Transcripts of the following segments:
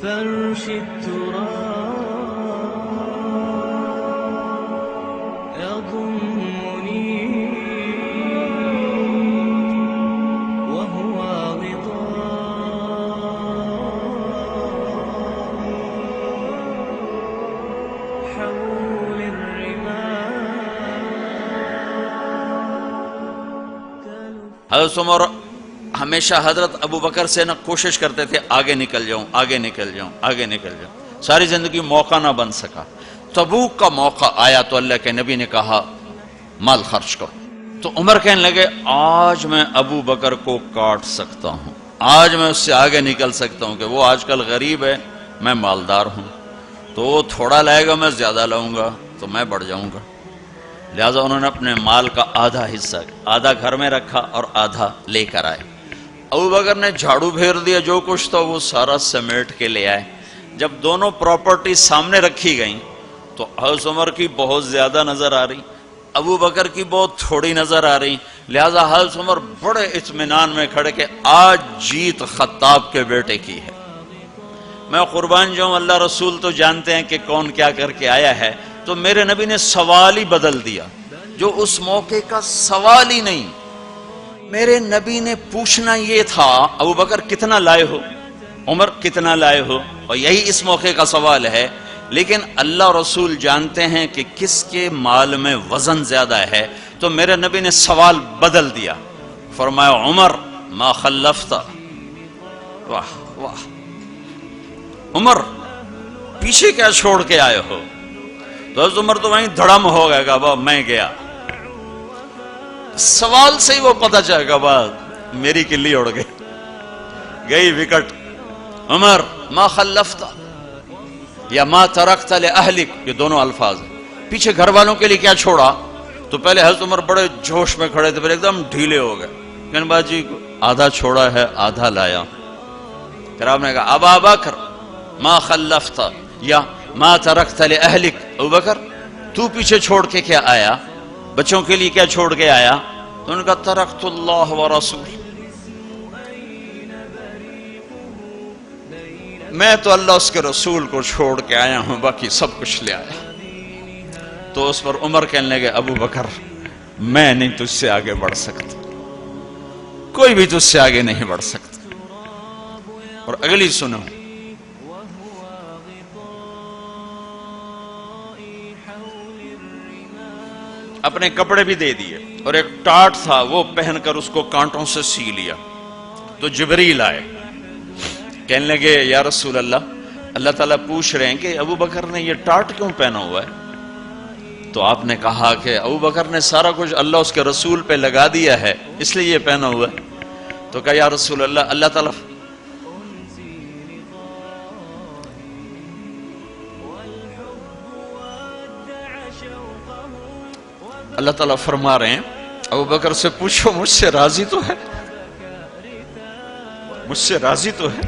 فرش التراب يضمني وهو غطاء حول الرمال. حضرت عمر ہمیشہ حضرت ابو بکر سے نہ کوشش کرتے تھے آگے نکل جاؤں آگے نکل جاؤں آگے نکل جاؤں، ساری زندگی موقع نہ بن سکا. تبوک کا موقع آیا تو اللہ کے نبی نے کہا مال خرچ کرو. تو عمر کہنے لگے آج میں ابو بکر کو کاٹ سکتا ہوں، آج میں اس سے آگے نکل سکتا ہوں کہ وہ آج کل غریب ہے، میں مالدار ہوں، تو وہ تھوڑا لائے گا میں زیادہ لاؤں گا تو میں بڑھ جاؤں گا. لہٰذا انہوں نے اپنے مال کا آدھا حصہ آدھا گھر میں رکھا اور آدھا لے کر آئے. ابو بکر نے جھاڑو پھیر دیا، جو کچھ تھا وہ سارا سمیٹ کے لے آئے. جب دونوں پراپرٹی سامنے رکھی گئیں تو حضرت عمر کی بہت زیادہ نظر آ رہی، ابو بکر کی بہت تھوڑی نظر آ رہی. لہذا حضرت عمر بڑے اطمینان میں کھڑے کہ آج جیت خطاب کے بیٹے کی ہے. میں قربان جاؤں، اللہ رسول تو جانتے ہیں کہ کون کیا کر کے آیا ہے، تو میرے نبی نے سوال ہی بدل دیا جو اس موقع کا سوال ہی نہیں. میرے نبی نے پوچھنا یہ تھا ابو بکر کتنا لائے ہو، عمر کتنا لائے ہو، اور یہی اس موقع کا سوال ہے. لیکن اللہ رسول جانتے ہیں کہ کس کے مال میں وزن زیادہ ہے، تو میرے نبی نے سوال بدل دیا، فرمایا عمر ما خلفت. واہ واہ، عمر پیچھے کیا چھوڑ کے آئے ہو؟ تو حضرت عمر تو وہیں دھڑم ہو گئے گا، با میں گیا. سوال سے ہی وہ پتہ چلے گا، با میری کلی اڑ گئی وکٹ. عمر ما خلفت یا ما ترکت لأہلک، یہ دونوں الفاظ ہیں. پیچھے گھر والوں کے لیے کیا چھوڑا؟ تو پہلے حضرت عمر بڑے جوش میں کھڑے تھے، پھر ایک دم ڈھیلے ہو گئے. کہنے باجی آدھا چھوڑا ہے آدھا لایا. پھر آپ نے کہا ابا بکر ما خلفت یا ما ترکت لأہلک، ابو بکر تو پیچھے چھوڑ کے کیا آیا، بچوں کے لیے کیا چھوڑ کے آیا؟ تو انہوں نے کہا ترکت اللہ ورسول، میں تو اللہ اس کے رسول کو چھوڑ کے آیا ہوں، باقی سب کچھ لے آیا. تو اس پر عمر کہنے لگے ابو بکر میں نہیں تجھ سے آگے بڑھ سکتا، کوئی بھی تجھ سے آگے نہیں بڑھ سکتا. اور اگلی سنو، اپنے کپڑے بھی دے دیے اور ایک ٹاٹ تھا وہ پہن کر اس کو کانٹوں سے سی لیا. تو جبریل آئے، کہنے لگے یا رسول اللہ، اللہ تعالیٰ پوچھ رہے ہیں کہ ابو بکر نے یہ ٹاٹ کیوں پہنا ہوا ہے؟ تو آپ نے کہا کہ ابو بکر نے سارا کچھ اللہ اس کے رسول پہ لگا دیا ہے اس لیے یہ پہنا ہوا ہے. تو کہا یا رسول اللہ، اللہ تعالیٰ فرما رہے ہیں ابو بکر سے پوچھو مجھ سے راضی تو ہے، مجھ سے راضی تو ہے،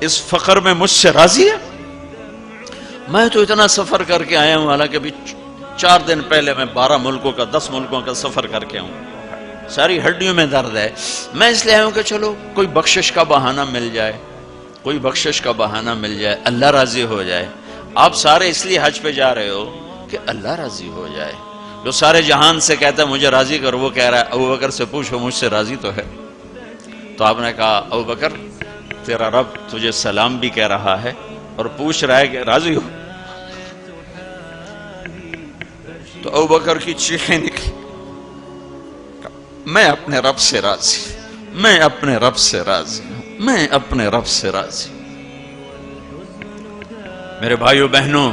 اس فقر میں مجھ سے راضی ہے؟ میں تو اتنا سفر کر کے آیا ہوں، حالانکہ ابھی 4 دن پہلے میں 12 ملکوں کا 10 ملکوں کا سفر کر کے ہوں، ساری ہڈیوں میں درد ہے. میں اس لیے آیا ہوں کہ چلو کوئی بخشش کا بہانہ مل جائے، کوئی بخشش کا بہانہ مل جائے، اللہ راضی ہو جائے. آپ سارے اس لیے حج پہ جا رہے ہو کہ اللہ راضی ہو جائے. جو سارے جہان سے کہتا ہے مجھے راضی کر، وہ کہہ رہا ہے ابو بکر سے پوچھو مجھ سے راضی تو ہے. تو آپ نے کہا ابو بکر تیرا رب تجھے سلام بھی کہہ رہا ہے اور پوچھ رہا ہے کہ راضی ہو. تو ابو بکر کی چیخیں نکلی، میں اپنے رب سے راضی، میں اپنے رب سے راضی، میں اپنے رب سے راضی. میرے بھائیو بہنوں،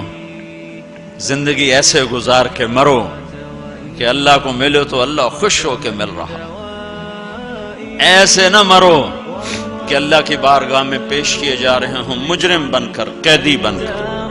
زندگی ایسے گزار کے مرو کہ اللہ کو ملو تو اللہ خوش ہو کے مل رہا، ایسے نہ مرو کہ اللہ کی بارگاہ میں پیش کیے جا رہے ہوں مجرم بن کر، قیدی بن کر.